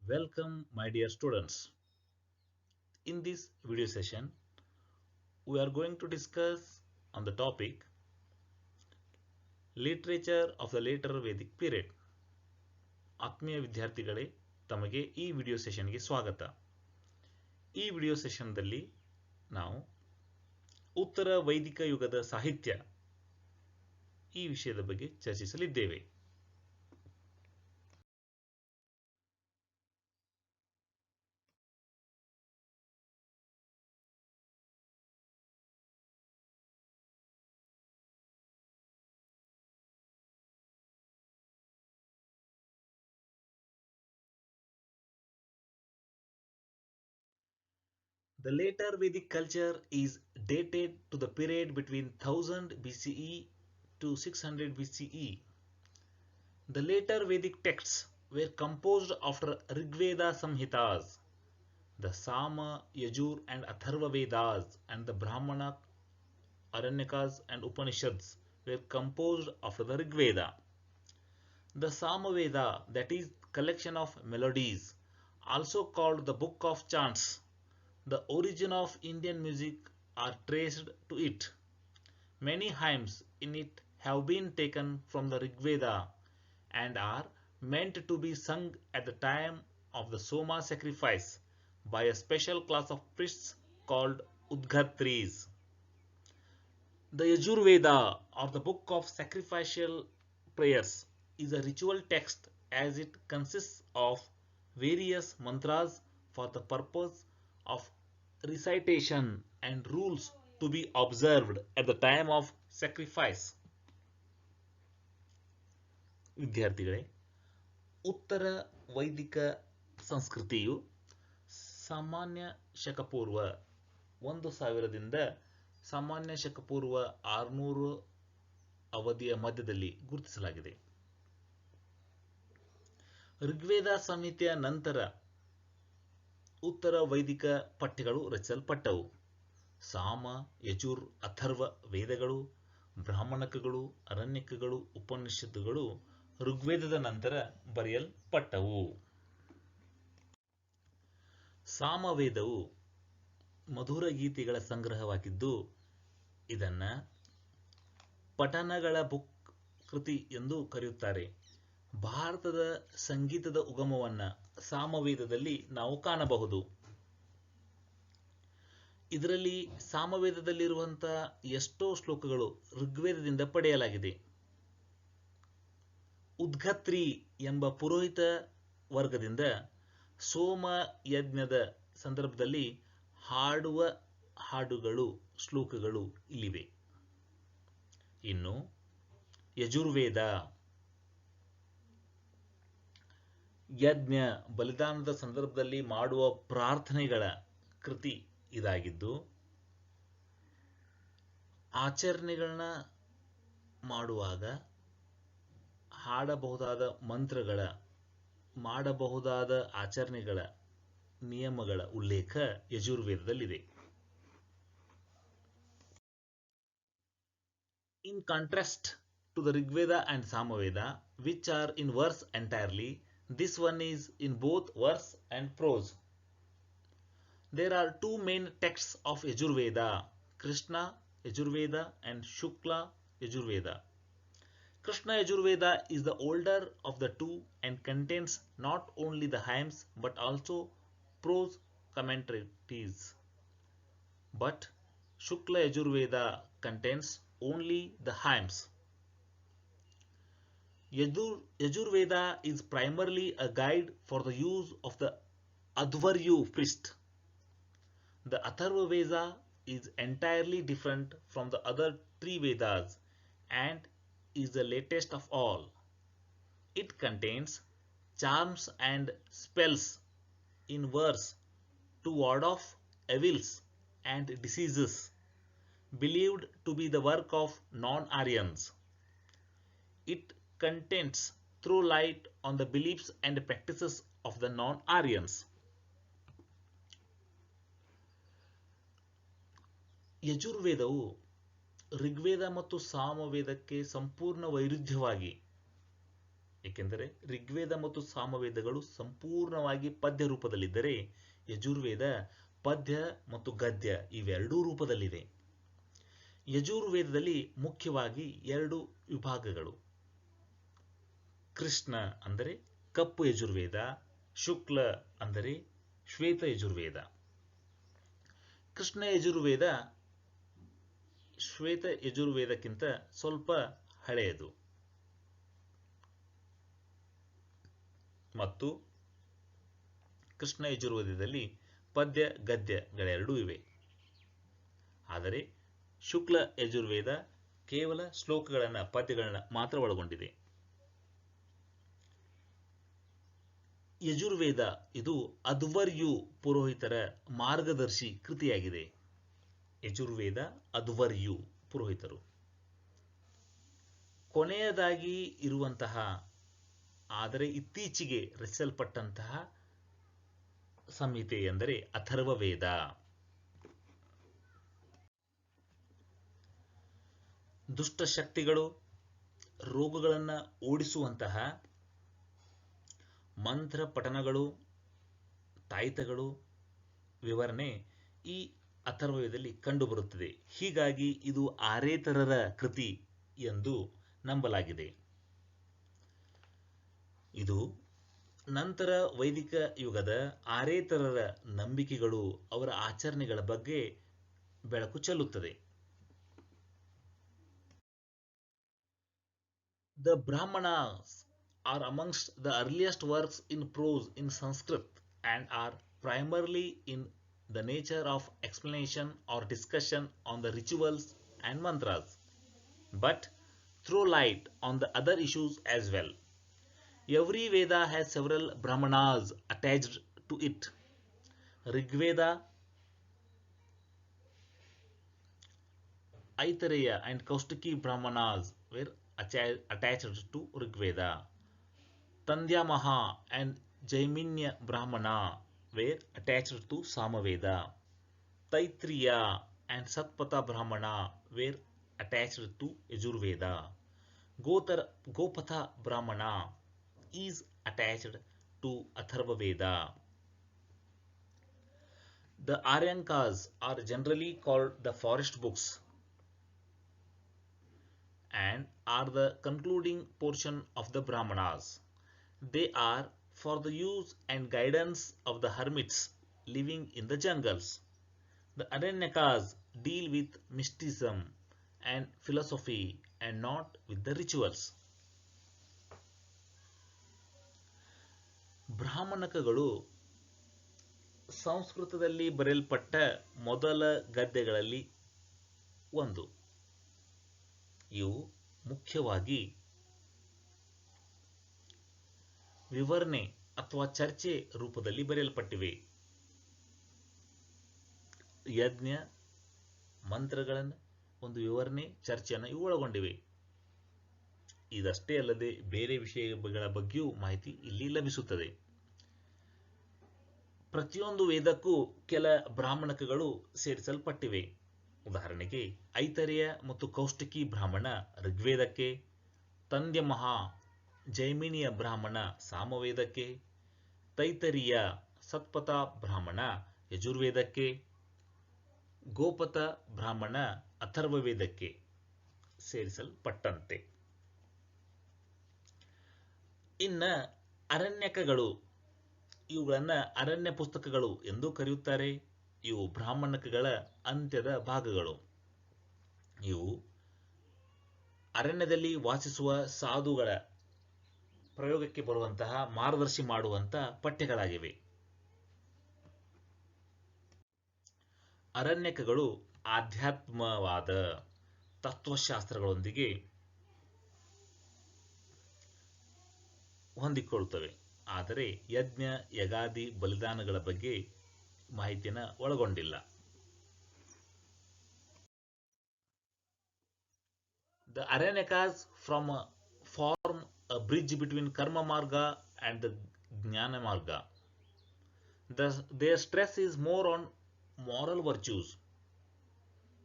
Welcome, my dear students. In this video session, we are going to discuss on the topic Literature of the Later Vedic Period. ಆತ್ಮೀಯ ವಿದ್ಯಾರ್ಥಿಗಳೇ, ತಮಗೆ ಈ video ಸೆಷನ್ಗೆ ಸ್ವಾಗತ. ಈ video ಸೆಷನ್ದಲ್ಲಿ ನಾವು ಉತ್ತರ ವೈದಿಕ ಯುಗದ ಸಾಹಿತ್ಯ ಈ ವಿಷಯದ ಬಗ್ಗೆ ಚರ್ಚಿಸಲಿದ್ದೇವೆ. The later Vedic culture is dated to the period between 1000 BCE to 600 BCE. The later Vedic texts were composed after Rigveda Samhitas, the Sama, Yajur, and Atharva Vedas, and the Brahmana, Aranyakas, and Upanishads were composed after the Rigveda. The Samaveda, that is, collection of melodies, also called the Book of Chants, the origin of Indian music are traced to it. Many hymns in it have been taken from the Rigveda and are meant to be sung at the time of the Soma sacrifice by a special class of priests called Udgatris. The Yajurveda, or the book of sacrificial prayers, is a ritual text as it consists of various mantras for the purpose of recitation and rules to be observed at the time of sacrifice. ವಿದ್ಯಾರ್ಥಿಗಳೇ, ಉತ್ತರ ವೈದಿಕ ಸಂಸ್ಕೃತಿಯು ಸಾಮಾನ್ಯ ಶಕಪೂರ್ವ 1000ದಿಂದ ಸಾಮಾನ್ಯ ಶಕಪೂರ್ವ 600 ಅವಧಿಯ ಮಧ್ಯದಲ್ಲಿ ಗುರುತಿಸಲಾಗಿದೆ. ಋಗ್ವೇದ ಸಂಹಿತೆಯ ನಂತರ ಉತ್ತರ ವೈದಿಕ ಪಠ್ಯಗಳು ರಚಿಸಲ್ಪಟ್ಟವು. ಸಾಮ, ಯಜುರ್, ಅಥರ್ವ ವೇದಗಳು, ಬ್ರಾಹ್ಮಣಕಗಳು, ಅರಣ್ಯಕಗಳು, ಉಪನಿಷತ್ತುಗಳು ಋಗ್ವೇದದ ನಂತರ ಬರೆಯಲ್ಪಟ್ಟವು. ಸಾಮವೇದವು ಮಧುರ ಗೀತೆಗಳ ಸಂಗ್ರಹವಾಗಿದ್ದು ಇದನ್ನ ಪಠನಗಳ ಬುಕ್ ಕೃತಿ ಎಂದು ಕರೆಯುತ್ತಾರೆ. ಭಾರತದ ಸಂಗೀತದ ಉಗಮವನ್ನ ಸಾಮವೇದದಲ್ಲಿ ನಾವು ಕಾಣಬಹುದು. ಇದರಲ್ಲಿ ಸಾಮವೇದದಲ್ಲಿರುವಂತಹ ಎಷ್ಟೋ ಶ್ಲೋಕಗಳು ಋಗ್ವೇದದಿಂದ ಪಡೆಯಲಾಗಿದೆ. ಉದ್ಗತ್ರಿ ಎಂಬ ಪುರೋಹಿತ ವರ್ಗದಿಂದ ಸೋಮ ಯಜ್ಞದ ಸಂದರ್ಭದಲ್ಲಿ ಹಾಡುವ ಹಾಡುಗಳು ಶ್ಲೋಕಗಳು ಇಲ್ಲಿವೆ. ಇನ್ನು ಯಜುರ್ವೇದ ಯಜ್ಞ ಬಲಿದಾನದ ಸಂದರ್ಭದಲ್ಲಿ ಮಾಡುವ ಪ್ರಾರ್ಥನೆಗಳ ಕೃತಿ ಇದಾಗಿದ್ದು ಆಚರಣೆಗಳನ್ನ ಮಾಡುವಾಗ ಹಾಡಬಹುದಾದ ಮಂತ್ರಗಳ ಮಾಡಬಹುದಾದ ಆಚರಣೆಗಳ ನಿಯಮಗಳ ಉಲ್ಲೇಖ ಯಜುರ್ವೇದದಲ್ಲಿದೆ. In contrast to the Rigveda and Samaveda, which are in verse entirely, this one is in both verse and prose. There are two main texts of Yajurveda, Krishna Yajurveda and Shukla Yajurveda. Krishna Yajurveda is the older of the two and contains not only the hymns but also prose commentaries. But Shukla Yajurveda contains only the hymns. Yajurveda is primarily a guide for the use of the Advaryu priest. The Atharva Veda is entirely different from the other three Vedas and is the latest of all. It contains charms and spells in verse to ward off evils and diseases believed to be the work of non-Aryans. It contains throw light on the beliefs and practices of the non-Aryans. ಯಜುರ್ವೇದವು Rigveda ಮತ್ತು ಸಾಮವೇದಕ್ಕೆ ಸಂಪೂರ್ಣ ವೈರುಧ್ಯವಾಗಿ ಏಕೆಂದರೆ ಋಗ್ವೇದ ಮತ್ತು ಸಾಮವೇದಗಳು ಸಂಪೂರ್ಣವಾಗಿ ಪದ್ಯ ರೂಪದಲ್ಲಿದ್ದರೆ ಯಜುರ್ವೇದ ಪದ್ಯ ಮತ್ತು ಗದ್ಯ ಇವೆರಡೂ ರೂಪದಲ್ಲಿವೆ. ಯಜುರ್ವೇದದಲ್ಲಿ ಮುಖ್ಯವಾಗಿ ಎರಡು ವಿಭಾಗಗಳು: ಕೃಷ್ಣ ಅಂದರೆ ಕಪ್ಪು ಯಜುರ್ವೇದ, ಶುಕ್ಲ ಅಂದರೆ ಶ್ವೇತ ಯಜುರ್ವೇದ. ಕೃಷ್ಣ ಯಜುರ್ವೇದ ಶ್ವೇತ ಯಜುರ್ವೇದಕ್ಕಿಂತ ಸ್ವಲ್ಪ ಹಳೆಯದು ಮತ್ತು ಕೃಷ್ಣ ಯಜುರ್ವೇದದಲ್ಲಿ ಪದ್ಯ ಗದ್ಯಗಳೆರಡೂ ಇವೆ. ಆದರೆ ಶುಕ್ಲ ಯಜುರ್ವೇದ ಕೇವಲ ಶ್ಲೋಕಗಳನ್ನು, ಪದ್ಯಗಳನ್ನು ಮಾತ್ರ ಒಳಗೊಂಡಿದೆ. ಯಜುರ್ವೇದ ಇದು ಅಧ್ವರ್ಯು ಪುರೋಹಿತರ ಮಾರ್ಗದರ್ಶಿ ಕೃತಿಯಾಗಿದೆ. ಯಜುರ್ವೇದ ಅಧ್ವರ್ಯು ಪುರೋಹಿತರು. ಕೊನೆಯದಾಗಿ ಇರುವಂತಹ ಆದರೆ ಇತ್ತೀಚೆಗೆ ರಚಿಸಲ್ಪಟ್ಟಂತಹ ಸಂಹಿತೆ ಎಂದರೆ ಅಥರ್ವವೇದ. ದುಷ್ಟಶಕ್ತಿಗಳು, ರೋಗಗಳನ್ನು ಓಡಿಸುವಂತಹ ಮಂತ್ರ ಪಠನಗಳು, ತಾಯಿತಗಳು ವಿವರಣೆ ಈ ಅಥರ್ವವೇದದಲ್ಲಿ ಕಂಡುಬರುತ್ತದೆ. ಹೀಗಾಗಿ ಇದು ಆರೇತರರ ಕೃತಿ ಎಂದು ನಂಬಲಾಗಿದೆ. ಇದು ನಂತರ ವೈದಿಕ ಯುಗದ ಆರೇತರರ ನಂಬಿಕೆಗಳು, ಅವರ ಆಚರಣೆಗಳ ಬಗ್ಗೆ ಬೆಳಕು ಚೆಲ್ಲುತ್ತದೆ. The Brahmanas are amongst the earliest works in prose in Sanskrit and are primarily in the nature of explanation or discussion on the rituals and mantras, but throw light on the other issues as well. Every Veda has several Brahmanas attached to it. Rigveda, Aitareya and Kaustiki Brahmanas were attached to Rigveda. Tandyamaha and Jaiminya Brahmana were attached to Samaveda. Taitriya and Satpatha Brahmana were attached to Yajurveda. Gopatha Brahmana is attached to Atharvaveda. The Aryankas are generally called the forest books and are the concluding portion of the Brahmanas. They are for the use and guidance of the hermits living in the jungles. The Aranyakas deal with mysticism and philosophy and not with the rituals. ಬ್ರಾಹ್ಮಣಕಗಳು ಸಂಸ್ಕೃತದಲ್ಲಿ ಬರೆಯಲ್ಪಟ್ಟ ಮೊದಲ ಗದ್ಯಗಳಲ್ಲಿ ಒಂದು. ಇವು ಮುಖ್ಯವಾಗಿ ವಿವರಣೆ ಅಥವಾ ಚರ್ಚೆ ರೂಪದಲ್ಲಿ ಬರೆಯಲ್ಪಟ್ಟಿವೆ. ಯಜ್ಞ ಮಂತ್ರಗಳನ್ನು ಒಂದು ವಿವರಣೆ, ಚರ್ಚೆಯನ್ನು ಇವು ಒಳಗೊಂಡಿವೆ. ಇದಷ್ಟೇ ಅಲ್ಲದೆ ಬೇರೆ ವಿಷಯಗಳ ಬಗ್ಗೆಯೂ ಮಾಹಿತಿ ಇಲ್ಲಿ ಲಭಿಸುತ್ತದೆ. ಪ್ರತಿಯೊಂದು ವೇದಕ್ಕೂ ಕೆಲ ಬ್ರಾಹ್ಮಣಕಗಳು ಸೇರಿಸಲ್ಪಟ್ಟಿವೆ. ಉದಾಹರಣೆಗೆ ಐತರೇಯ ಮತ್ತು ಕೌಷ್ಟಿಕಿ ಬ್ರಾಹ್ಮಣ ಋಗ್ವೇದಕ್ಕೆ, ತಂದ್ಯಮಹ ಜೈಮಿನಿಯ ಬ್ರಾಹ್ಮಣ ಸಾಮವೇದಕ್ಕೆ, ತೈತರೀಯ ಸತ್ಪಥ ಬ್ರಾಹ್ಮಣ ಯಜುರ್ವೇದಕ್ಕೆ, ಗೋಪಥ ಬ್ರಾಹ್ಮಣ ಅಥರ್ವವೇದಕ್ಕೆ ಸೇರಿಸಲ್ಪಟ್ಟಂತೆ. ಇನ್ನು ಅರಣ್ಯಕಗಳು, ಇವುಗಳನ್ನು ಅರಣ್ಯ ಪುಸ್ತಕಗಳು ಎಂದು ಕರೆಯುತ್ತಾರೆ. ಇವು ಬ್ರಾಹ್ಮಣಕಗಳ ಅಂತ್ಯದ ಭಾಗಗಳು. ಇವು ಅರಣ್ಯದಲ್ಲಿ ವಾಸಿಸುವ ಸಾಧುಗಳ ಪ್ರಯೋಗಕ್ಕೆ ಬರುವಂತಹ ಮಾರ್ಗದರ್ಶಿ ಮಾಡುವಂತಹ ಪಠ್ಯಗಳಾಗಿವೆ. ಅರಣ್ಯಕಗಳು ಆಧ್ಯಾತ್ಮವಾದ ತತ್ವಶಾಸ್ತ್ರಗಳೊಂದಿಗೆ ಹೊಂದಿಕೊಳ್ಳುತ್ತವೆ, ಆದರೆ ಯಜ್ಞ ಯಗಾದಿ ಬಲಿದಾನಗಳ ಬಗ್ಗೆ ಮಾಹಿತಿಯನ್ನು ಒಳಗೊಂಡಿಲ್ಲ. The Aranyakas form a bridge between Karma Marga and the Jnana Marga. Their stress is more on moral virtues.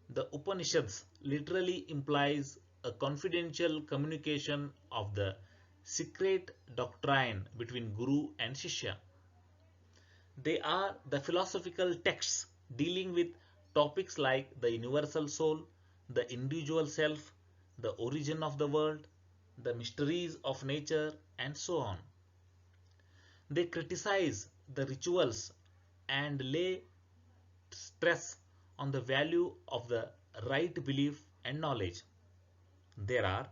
The Upanishads literally implies a confidential communication of the secret doctrine between Guru and Shishya. They are the philosophical texts dealing with topics like the universal soul, the individual self, the origin of the world, the mysteries of nature, and so on. They criticize the rituals and lay stress on the value of the right belief and knowledge. There are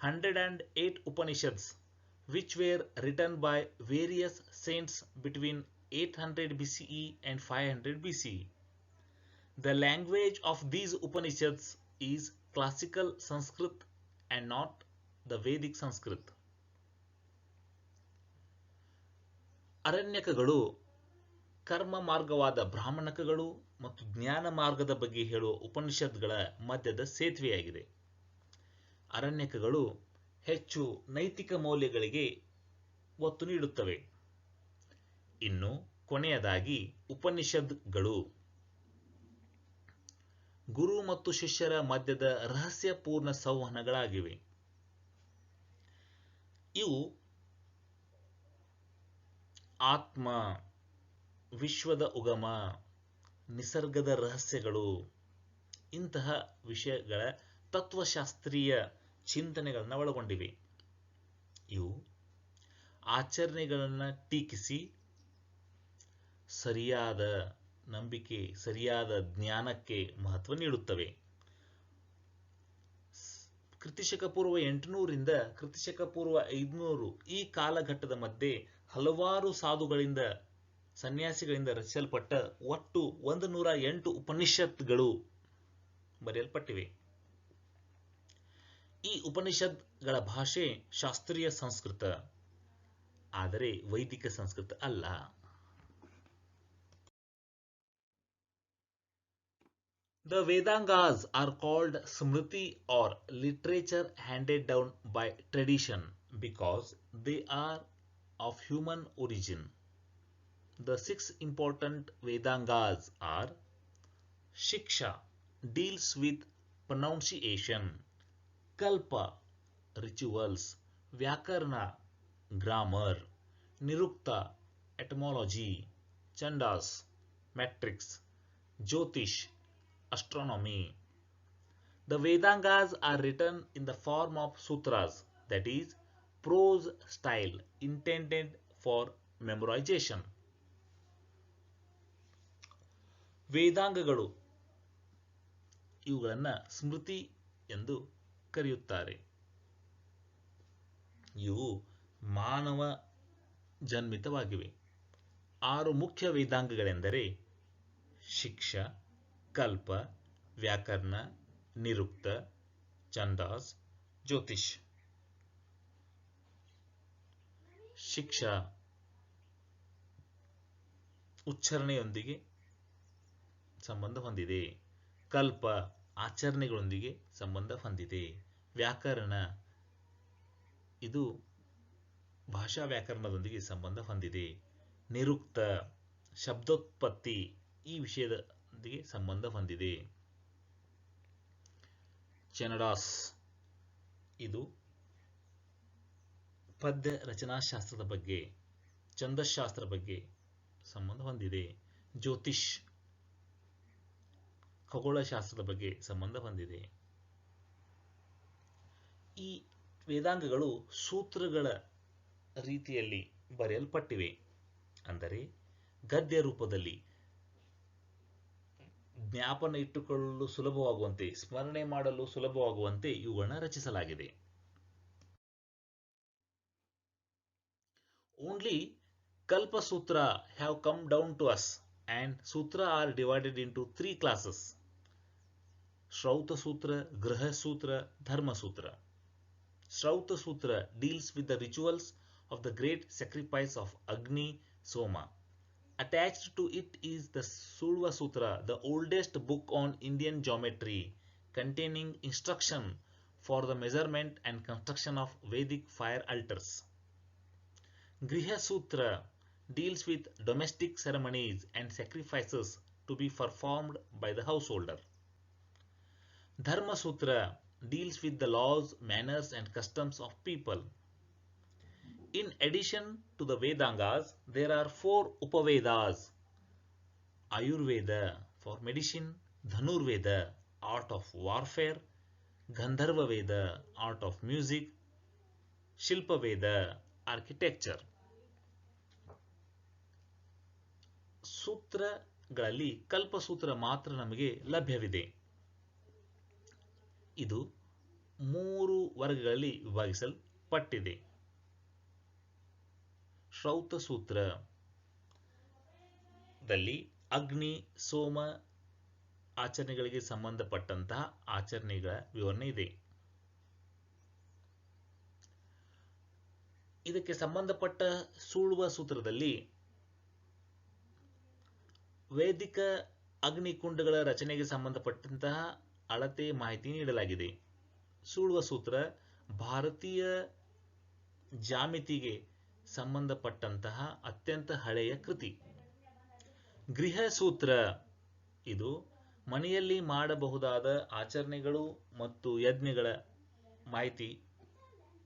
108 Upanishads which were written by various saints between 800 BCE and 500 BCE. The language of these Upanishads is classical Sanskrit and not the Vedic Sanskrit. ಅರಣ್ಯಕಗಳು ಕರ್ಮ ಮಾರ್ಗವಾದ ಬ್ರಾಹ್ಮಣಕಗಳು ಮತ್ತು ಜ್ಞಾನ ಮಾರ್ಗದ ಬಗ್ಗೆ ಹೇಳುವ ಉಪನಿಷತ್ಗಳ ಮಧ್ಯದ ಸೇತುವೆಯಾಗಿದೆ. ಅರಣ್ಯಕಗಳು ಹೆಚ್ಚು ನೈತಿಕ ಮೌಲ್ಯಗಳಿಗೆ ಒತ್ತು ನೀಡುತ್ತವೆ. ಇನ್ನು ಕೊನೆಯದಾಗಿ ಉಪನಿಷದ್ಗಳು ಗುರು ಮತ್ತು ಶಿಷ್ಯರ ಮಧ್ಯದ ರಹಸ್ಯಪೂರ್ಣ ಸಂವಹನಗಳಾಗಿವೆ. ಇವು ಆತ್ಮ, ವಿಶ್ವದ ಉಗಮ, ನಿಸರ್ಗದ ರಹಸ್ಯಗಳು ಇಂತಹ ವಿಷಯಗಳ ತತ್ವಶಾಸ್ತ್ರೀಯ ಚಿಂತನೆಗಳನ್ನು ಒಳಗೊಂಡಿವೆ. ಇವು ಆಚರಣೆಗಳನ್ನು ಟೀಕಿಸಿ ಸರಿಯಾದ ನಂಬಿಕೆ, ಸರಿಯಾದ ಜ್ಞಾನಕ್ಕೆ ಮಹತ್ವ ನೀಡುತ್ತವೆ. ಕ್ರಿಸ್ತಶಕ ಪೂರ್ವ 800 ರಿಂದ ಕ್ರಿಸ್ತಶಕ ಪೂರ್ವ 500 ಈ ಕಾಲಘಟ್ಟದ ಮಧ್ಯೆ ಹಲವಾರು ಸಾಧುಗಳಿಂದ, ಸನ್ಯಾಸಿಗಳಿಂದ ರಚಿಸಲ್ಪಟ್ಟ ಒಟ್ಟು 108 ಉಪನಿಷತ್ಗಳು ಬರೆಯಲ್ಪಟ್ಟಿವೆ. ಈ ಉಪನಿಷತ್ಗಳ ಭಾಷೆ ಶಾಸ್ತ್ರೀಯ ಸಂಸ್ಕೃತ, ಆದರೆ ವೈದಿಕ ಸಂಸ್ಕೃತ ಅಲ್ಲ. The Vedangas are called Smriti or literature handed down by tradition because they are of human origin. The 6 important Vedangas are: Shiksha deals with pronunciation, Kalpa rituals, Vyakarna grammar, Nirukta etymology, Chandas metrics, Jyotish astronomy. The Vedangas are written in the form of sutras, that is, prose style intended for memorization. ವೇದಾಂಗಗಳು ಇವುಗಳನ್ನು ಸ್ಮೃತಿ ಎಂದು ಕರೆಯುತ್ತಾರೆ. ಇವು ಮಾನವ ಜನ್ಮಿತವಾಗಿವೆ. 6 ಮುಖ್ಯ ವೇದಾಂಗಗಳೆಂದರೆ ಶಿಕ್ಷ, ಕಲ್ಪ, ವ್ಯಾಕರಣ, ನಿರುಕ್ತ, ಛಂದಾಸ್, ಜ್ಯೋತಿಷ್. ಶಿಕ್ಷ ಉಚ್ಚಾರಣೆಯೊಂದಿಗೆ ಸಂಬಂಧ ಹೊಂದಿದೆ. ಕಲ್ಪ ಆಚರಣೆಗಳೊಂದಿಗೆ ಸಂಬಂಧ ಹೊಂದಿದೆ. ವ್ಯಾಕರಣ ಇದು ಭಾಷಾ ವ್ಯಾಕರಣದೊಂದಿಗೆ ಸಂಬಂಧ ಹೊಂದಿದೆ. ನಿರುಕ್ತ ಶಬ್ದೋತ್ಪತ್ತಿ ಈ ವಿಷಯದೊಂದಿಗೆ ಸಂಬಂಧ ಹೊಂದಿದೆ. ಛಂದಾಸ್ ಇದು ಪದ್ಯ ರಚನಾಶಾಸ್ತ್ರದ ಬಗ್ಗೆ, ಛಂದಶಾಸ್ತ್ರ ಬಗ್ಗೆ ಸಂಬಂಧ ಹೊಂದಿದೆ. ಜ್ಯೋತಿಷ್ ಖಗೋಳಶಾಸ್ತ್ರದ ಬಗ್ಗೆ ಸಂಬಂಧ ಹೊಂದಿದೆ. ಈ ವೇದಾಂಗಗಳು ಸೂತ್ರಗಳ ರೀತಿಯಲ್ಲಿ ಬರೆಯಲ್ಪಟ್ಟಿವೆ, ಅಂದರೆ ಗದ್ಯ ರೂಪದಲ್ಲಿ ಜ್ಞಾಪನ ಇಟ್ಟುಕೊಳ್ಳಲು ಸುಲಭವಾಗುವಂತೆ, ಸ್ಮರಣೆ ಮಾಡಲು ಸುಲಭವಾಗುವಂತೆ ಇವುಗಳನ್ನು ರಚಿಸಲಾಗಿದೆ. Only Kalpa Sutra have come down to us, and Sutra are divided into 3 classes: Shrauta Sutra, Graha Sutra, Dharma Sutra. Shrauta Sutra deals with the rituals of the great sacrifice of Agni Soma. Attached to it is the Sulva Sutra, the oldest book on Indian geometry, containing instruction for the measurement and construction of Vedic fire altars. Griha Sutra deals with domestic ceremonies and sacrifices to be performed by the householder. Dharma Sutra deals with the laws, manners and customs of people. In addition to the Vedangas, there are four Upavedas: Ayurveda for medicine, Dhanurveda, art of warfare, Gandharva Veda, art of music, Shilpa Veda, architecture. ಸೂತ್ರಗಳಲ್ಲಿ ಕಲ್ಪಸೂತ್ರ ಮಾತ್ರ ನಮಗೆ ಲಭ್ಯವಿದೆ. ಇದು 3 ವರ್ಗಗಳಲ್ಲಿ ವಿಭಾಗಿಸಲ್ಪಟ್ಟಿದೆ. ಶ್ರೌತ ಸೂತ್ರದಲ್ಲಿ ಅಗ್ನಿ ಸೋಮ ಆಚರಣೆಗಳಿಗೆ ಸಂಬಂಧಪಟ್ಟಂತಹ ಆಚರಣೆಗಳ ವಿವರಣೆ ಇದೆ. ಇದಕ್ಕೆ ಸಂಬಂಧಪಟ್ಟ ಸೂಳುವ ಸೂತ್ರದಲ್ಲಿ ವೇದಿಕ ಅಗ್ನಿಕುಂಡಗಳ ರಚನೆಗೆ ಸಂಬಂಧಪಟ್ಟಂತಹ ಅಳತೆ ಮಾಹಿತಿ ನೀಡಲಾಗಿದೆ. ಸೂಳುವ ಸೂತ್ರ ಭಾರತೀಯ ಜ್ಯಾಮಿತಿಗೆ ಸಂಬಂಧಪಟ್ಟಂತಹ ಅತ್ಯಂತ ಹಳೆಯ ಕೃತಿ. ಗೃಹ ಸೂತ್ರ ಇದು ಮನೆಯಲ್ಲಿ ಮಾಡಬಹುದಾದ ಆಚರಣೆಗಳು ಮತ್ತು ಯಜ್ಞಗಳ ಮಾಹಿತಿ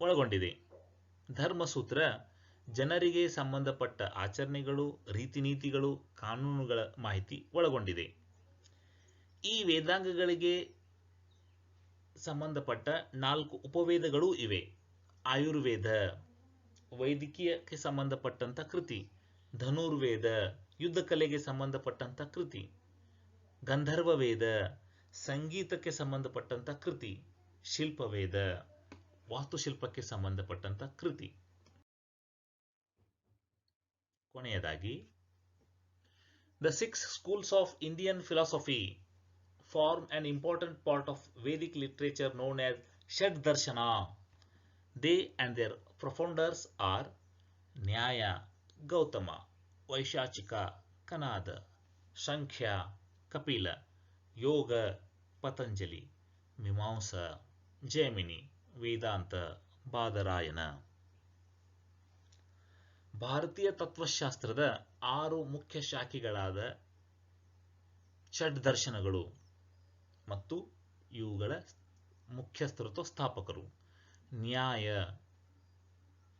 ಒಳಗೊಂಡಿದೆ. ಧರ್ಮಸೂತ್ರ ಜನರಿಗೆ ಸಂಬಂಧಪಟ್ಟ ಆಚರಣೆಗಳು, ರೀತಿನೀತಿಗಳು, ಕಾನೂನುಗಳ ಮಾಹಿತಿ ಒಳಗೊಂಡಿದೆ. ಈ ವೇದಾಂಗಗಳಿಗೆ ಸಂಬಂಧಪಟ್ಟ 4 ಉಪವೇದಗಳೂ ಇವೆ. ಆಯುರ್ವೇದ ವೈದ್ಯಕೀಯಕ್ಕೆ ಸಂಬಂಧಪಟ್ಟಂತ ಕೃತಿ, ಧನುರ್ವೇದ ಯುದ್ಧ ಕಲೆಗೆ ಸಂಬಂಧಪಟ್ಟಂತ ಕೃತಿ, ಗಂಧರ್ವ ವೇದ ಸಂಗೀತಕ್ಕೆ ಸಂಬಂಧಪಟ್ಟಂತ ಕೃತಿ, ಶಿಲ್ಪವೇದ ವಾಸ್ತುಶಿಲ್ಪಕ್ಕೆ ಸಂಬಂಧಪಟ್ಟಂತ ಕೃತಿ. ಕೊನೆಯದಾಗಿ The 6 schools of Indian philosophy form an important part of Vedic literature known as Shaddarshana. They and their profounders are Nyaya, Gautama, Vaishachika, Kanada, Sankhya, Kapila, Yoga, Patanjali, Mimamsa, Jaimini, Vedanta, Badarayana. ಭಾರತೀಯ ತತ್ವಶಾಸ್ತ್ರದ 6 ಮುಖ್ಯ ಶಾಖೆಗಳಾದ ಷಡ್ದರ್ಶನಗಳು ಮತ್ತು ಇವುಗಳ ಮುಖ್ಯಸ್ಥರು ಸ್ಥಾಪಕರು. ನ್ಯಾಯ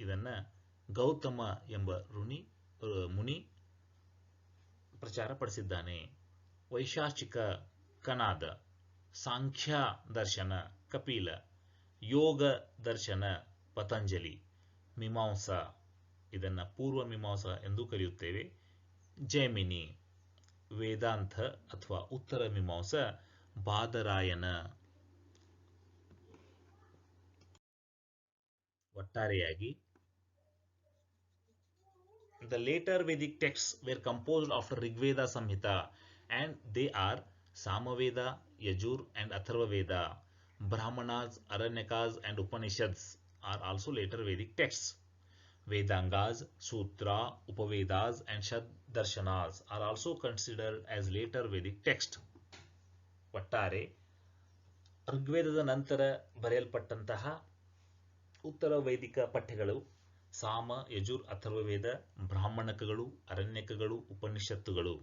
ಇದನ್ನ ಗೌತಮ ಎಂಬ ಮುನಿ ಪ್ರಚಾರಪಡಿಸಿದ್ದಾನೆ. ವೈಶಾಚಿಕ ಕನಾದ, ಸಾಂಖ್ಯ ದರ್ಶನ ಕಪಿಲ, ಯೋಗ ದರ್ಶನ ಪತಂಜಲಿ, ಮೀಮಾಂಸಾ ಇದನ್ನ ಪೂರ್ವ ಮೀಮಾಂಸಾ ಎಂದು ಕರೆಯುತ್ತೇವೆ. ಜೈಮಿನಿ, ವೇದಾಂತ ಅಥವಾ ಉತ್ತರ ಮೀಮಾಂಸಾ ಬಾದರಾಯನ. ಒಟ್ಟಾರೆಯಾಗಿ the later Vedic texts were composed after Rigveda Samhita and they are Samaveda, Yajur and Atharva Veda. Brahmanas, Aranyakas and Upanishads are also later Vedic texts. Vedangas, Sutra, Upavedas and Shaddarshanas are also considered as later Vedic text. ಒಟ್ಟಾರೆ ಋಗ್ವೇದದ ನಂತರ ಬರೆಯಲ್ಪಟ್ಟಂತಹ ಉತ್ತರ ವೈದಿಕ ಪಠ್ಯಗಳು ಸಾಮ, ಯಜುರ್, ಅಥರ್ವವೇದ, ಬ್ರಾಹ್ಮಣಕಗಳು, ಅರಣ್ಯಕಗಳು, ಉಪನಿಷತ್ತುಗಳು.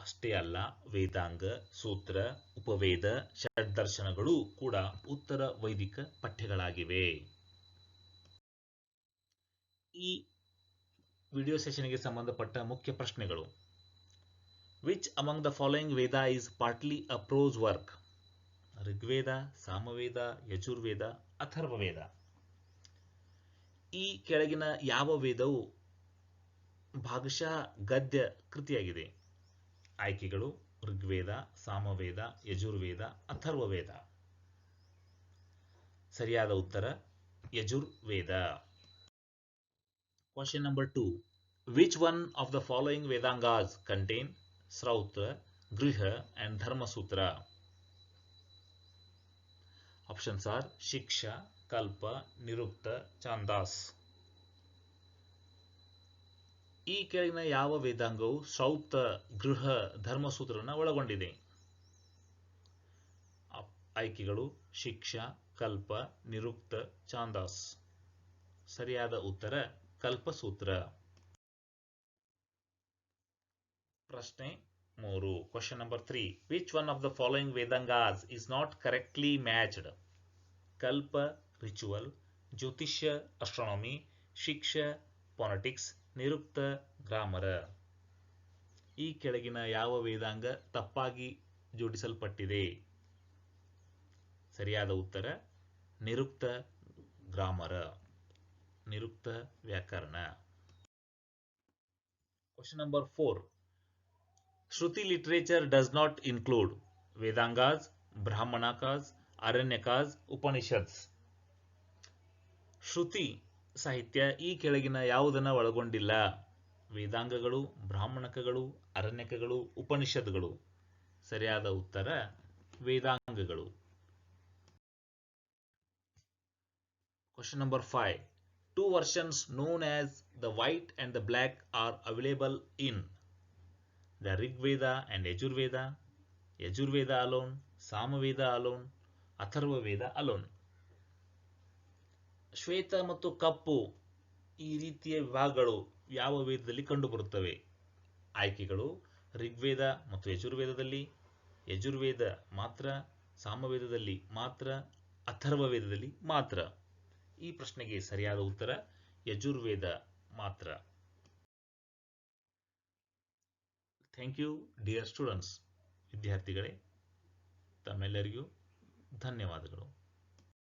ಅಷ್ಟೇ ಅಲ್ಲ, ವೇದಾಂಗ, ಸೂತ್ರ, ಉಪವೇದ, ಷಡ್ದರ್ಶನಗಳು ಕೂಡ ಉತ್ತರ ವೈದಿಕ ಪಠ್ಯಗಳಾಗಿವೆ. ಈ ವಿಡಿಯೋ ಸೆಷನ್ಗೆ ಸಂಬಂಧಪಟ್ಟ ಮುಖ್ಯ ಪ್ರಶ್ನೆಗಳು: which among the following Veda is partly a prose work? Rigveda, Samaveda, Yajurveda, Atharvaveda. ಈ ಕೆಳಗಿನ ಯಾವ ವೇದವು ಭಾಗಶಃ ಗದ್ಯ ಕೃತಿಯಾಗಿದೆ? ಆಯ್ಕೆಗಳು: ಋಗ್ವೇದ, ಸಾಮವೇದ, ಯಜುರ್ವೇದ, ಅಥರ್ವವೇದ. ಸರಿಯಾದ ಉತ್ತರ Yajurveda. Question number 2. Which one of the following Vedangas contain Srautra, Griha and Dharma Sutra? Options are Shiksha, Kalpa, Nirukta, Chandas. ಈ ಕೆಳಗಿನ ಯಾವ ವೇದಾಂಗವು ಶ್ರೌತ, ಗೃಹ, ಧರ್ಮಸೂತ್ರನ ಒಳಗೊಂಡಿದೆ? ಆಯ್ಕೆಗಳು: ಶಿಕ್ಷಾ, ಕಲ್ಪ, ನಿರುಕ್ತ, ಚಾಂದಾಸ್. ಸರಿಯಾದ ಉತ್ತರ ಕಲ್ಪಸೂತ್ರ. ಪ್ರಶ್ನೆ 3. Question number 3. Which one of the following Vedangas is not correctly matched? Kalpa, ritual, Jyotisha, astronomy, Shiksha, phonetics, Nirukta, grammar. ಈ ಕೆಳಗಿನ ಯಾವ ವೇದಾಂಗ ತಪ್ಪಾಗಿ ಜೋಡಿಸಲ್ಪಟ್ಟಿದೆ? ಸರಿಯಾದ ಉತ್ತರ ನಿರುಕ್ತ ಗ್ರಾಮರ, ನಿರುಕ್ತ ವ್ಯಾಕರಣ. Question number 4. Shruti literature does not include Vedangas, Brahmanakas, Aranyakas, Upanishads. ಶ್ರುತಿ ಸಾಹಿತ್ಯ ಈ ಕೆಳಗಿನ ಯಾವುದನ್ನು ಒಳಗೊಂಡಿಲ್ಲ? ವೇದಾಂಗಗಳು, ಬ್ರಾಹ್ಮಣಕಗಳು, ಅರಣ್ಯಕಗಳು, ಉಪನಿಷತ್ಗಳು. ಸರಿಯಾದ ಉತ್ತರ ವೇದಾಂಗಗಳು. Question number 5. Two versions known as the white and the black are available in the Rig Veda and Yajurveda, Yajurveda alone, Samaveda alone, Atharva Veda alone. ಶ್ವೇತ ಮತ್ತು ಕಪ್ಪು ಈ ರೀತಿಯ ವಿಭಾಗಗಳು ಯಾವ ವೇದದಲ್ಲಿ ಕಂಡುಬರುತ್ತವೆ? ಆಯ್ಕೆಗಳು: ಋಗ್ವೇದ ಮತ್ತು ಯಜುರ್ವೇದದಲ್ಲಿ, ಯಜುರ್ವೇದ ಮಾತ್ರ, ಸಾಮವೇದದಲ್ಲಿ ಮಾತ್ರ, ಅಥರ್ವ ವೇದದಲ್ಲಿ ಮಾತ್ರ. ಈ ಪ್ರಶ್ನೆಗೆ ಸರಿಯಾದ ಉತ್ತರ ಯಜುರ್ವೇದ ಮಾತ್ರ. Thank you dear students. ವಿದ್ಯಾರ್ಥಿಗಳೇ, ತಮ್ಮೆಲ್ಲರಿಗೂ ಧನ್ಯವಾದಗಳು.